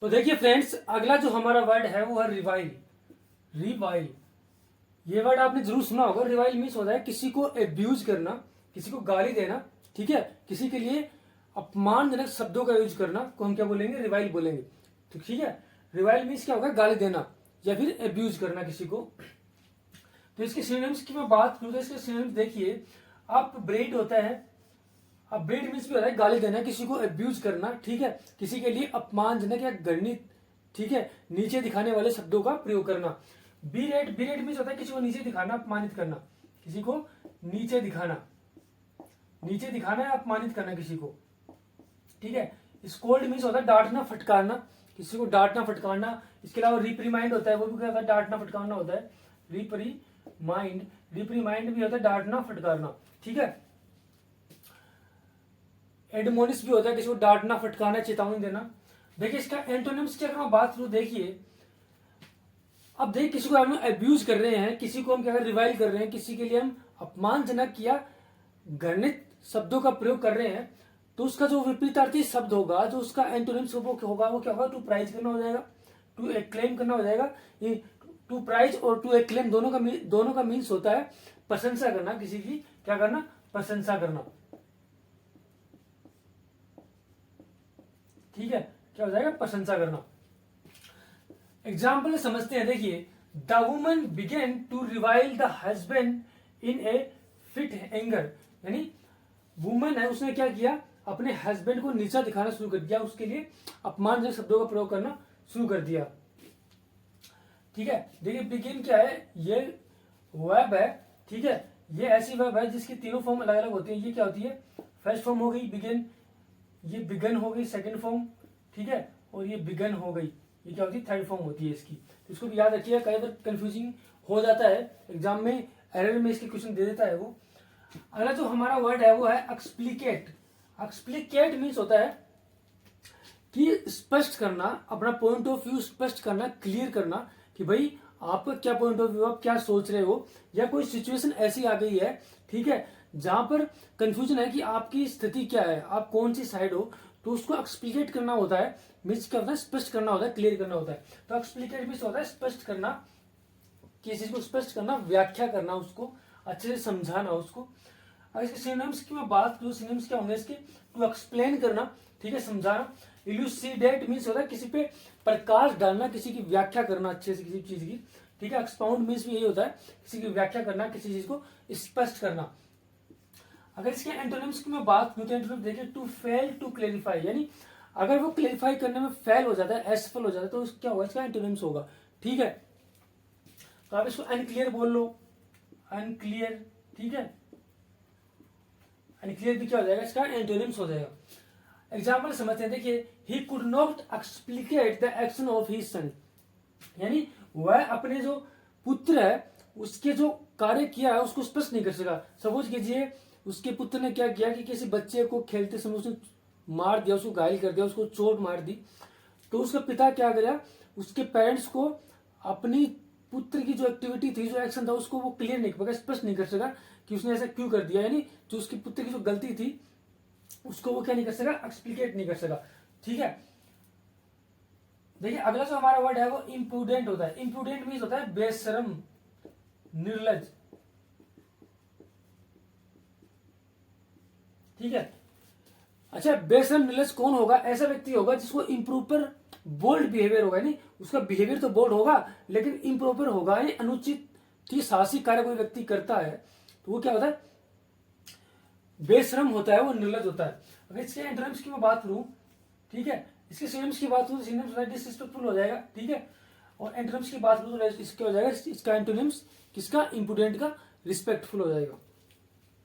तो देखिए फ्रेंड्स, अगला जो हमारा वर्ड है वो है रिवाइल। रिवाइल, ये वर्ड आपने जरूर सुना होगा। रिवाइल मीन्स होता है किसी को एब्यूज करना, किसी को गाली देना, ठीक है, किसी के लिए अपमानजनक शब्दों का यूज करना को हम क्या बोलेंगे, रिवाइल बोलेंगे। तो ठीक है, रिवाइल मीन्स क्या होगा, गाली देना या फिर एब्यूज करना किसी को। तो इसके सिनोनिम्स की मैं बात करूं तो इसके सिनोनिम्स देखिए, अपब्रेड होता है, अपब्रेड मीन्स भी होता है गाली देना, किसी को एब्यूज करना, ठीक है, किसी के लिए अपमानजनक या घृणित, ठीक है, नीचे दिखाने वाले शब्दों का प्रयोग करना। बीरेड, बीरेड मीन्स होता है किसी को नीचे दिखाना, अपमानित करना, किसी को नीचे दिखाना, नीचे दिखाना या अपमानित करना किसी को, ठीक है। स्कोल्ड मीन्स होता है डांटना फटकारना, किसी को डांटना फटकारना। इसके अलावा रिप्रीमाइंड होता है, वो भी क्या होता है, डांटना फटकारना होता है। रिप्रीमाइंड, रिप्रीमाइंड भी होता है डांटना फटकारना, ठीक है। एडमोनिस भी होता है किसी को डांटना फटकारना, चेतावनी देना। देखिए इसका एंटोनिम्स की अगर मैं बात करूं, देखिए अब देखिए किसी को हम अब्यूज कर रहे हैं, किसी को हम क्या रिवाइल कर रहे हैं, किसी के लिए हम अपमानजनक या घृणित शब्दों का प्रयोग कर रहे हैं, तो उसका जो विपरीतार्थी शब्द होगा, जो उसका एंटोनिम्स होगा वो क्या होगा, टू प्राइज करना हो जाएगा, टू एक्लेम करना हो जाएगा। ये टू प्राइज और टू एक्लेम दोनों का मीन्स होता है प्रशंसा करना, किसी की क्या करना, प्रशंसा करना, ठीक है, क्या हो जाएगा, प्रशंसा करना। एग्जाम्पल समझते हैं, देखिए the woman began to revile the husband in a fit anger, यानी वुमन है उसने क्या किया, अपने हस्बैंड को नीचा दिखाना शुरू कर दिया, उसके लिए अपमानजनक शब्दों का प्रयोग करना शुरू कर दिया, ठीक है। देखिए बिगिन क्या है, ये वर्ब है, ठीक है, ये ऐसी वर्ब है जिसकी तीनों फॉर्म अलग अलग होती है। ये क्या होती है, फर्स्ट फॉर्म हो गई बिगिन, ये बिगन हो गई सेकंड फॉर्म, ठीक है, और ये बिगन हो गई, ये क्या होती है, थर्ड फॉर्म होती है इसकी। तो इसको भी याद रखिए, कई बार कंफ्यूजिंग हो जाता है, एग्जाम में एरर में इसके क्वेश्चन दे देता है वो। अगला जो हमारा वर्ड है वो है एक्सप्लिकेट। एक्सप्लिकेट मीन्स होता है कि स्पष्ट करना, अपना पॉइंट ऑफ व्यू स्पष्ट करना, क्लियर करना कि भाई आपका क्या पॉइंट ऑफ व्यू, आप क्या सोच रहे हो, या कोई सिचुएशन ऐसी आ गई है, ठीक है, जहां पर कंफ्यूजन है कि आपकी स्थिति क्या है, आप कौन सी साइड हो, तो उसको एक्सप्लिकेट करना होता है। मीन्स क्या होता है, स्पष्ट करना होता है, क्लियर करना होता है। तो एक्सप्लिकेट मीन्स होता है स्पष्ट करना, किसी चीज को स्पष्ट करना, व्याख्या करना, उसको अच्छे से समझाना उसको। अगर इसके सिनोनिम्स की मैं बात करूं, सिनोनिम्स क्या होंगे इसके, टू एक्सप्लेन करना, ठीक है, समझाना। इल्यूसिडेट मीन्स होता है किसी पे प्रकाश डालना, किसी की व्याख्या करना अच्छे से किसी चीज की, ठीक है। एक्सपाउंड मीन्स भी यही होता है, किसी की व्याख्या करना, किसी चीज को स्पष्ट करना। अगर इसके एंटोनिम्स की मैं बात करूं तो एंटोनिम्स देखिए, टू फेल टू क्लेरिफाई, यानी अगर वो क्लेरिफाई करने में फेल हो जाता है, असफल हो जाता है, तो क्या होगा, इसका एंटोनिम्स होगा, ठीक है। तो आप इसको अनक्लियर बोल लो, अनक्लियर, ठीक है, अनक्लियर भी क्या हो जाएगा, इसका एंटोनिम्स हो जाएगा। एग्जाम्पल समझते हैं, देखिए he could not explicate the action of his son, यानी वह अपने जो पुत्र है उसके जो कार्य किया है उसको स्पष्ट नहीं कर सका। सपोज कीजिए उसके पुत्र ने क्या किया कि किसी बच्चे को खेलते समय उसने मार दिया, उसको घायल कर दिया, उसको चोट मार दी, तो उसका पिता क्या करा, उसके पेरेंट्स को अपनी पुत्र की जो एक्टिविटी थी, जो एक्शन था, उसको वो क्लियर नहीं कर सका, स्पष्ट नहीं कर सका कि उसने ऐसा क्यों कर दिया, यानी जो उसके पुत्र की जो गलती थी उसको वो क्या नहीं कर सका, एक्सप्लिकेट नहीं कर सका, ठीक है। देखिए अगला जो हमारा वर्ड है वो इम्प्रूडेंट होता है। इम्प्रूडेंट मीन्स होता है बेशरम, निर्लज, ठीक है। अच्छा, बेशरम निर्लज कौन होगा, ऐसा व्यक्ति होगा जिसको इम्प्रोपर बोल्ड बिहेवियर होगा, यानी उसका बिहेवियर तो बोल्ड होगा लेकिन इम्प्रोपर होगा, यानी अनुचित साहसिक कार्य कोई व्यक्ति करता है तो वो क्या होता है, बेशरम होता है, वो निर्लज होता है। अगर इसके एंटोनिम्स की मैं बात करूं, ठीक है, इसके सिनोनिम्स की बात करूं तो सिनोनिम्स डिसरिस्पेक्टफुल हो जाएगा, ठीक है, और एंटोनिम्स की बात करूं तो इसके हो जाएगा, इसका एंटोनिम्स किसका, इंप्रूडेंट का, रिस्पेक्टफुल हो जाएगा।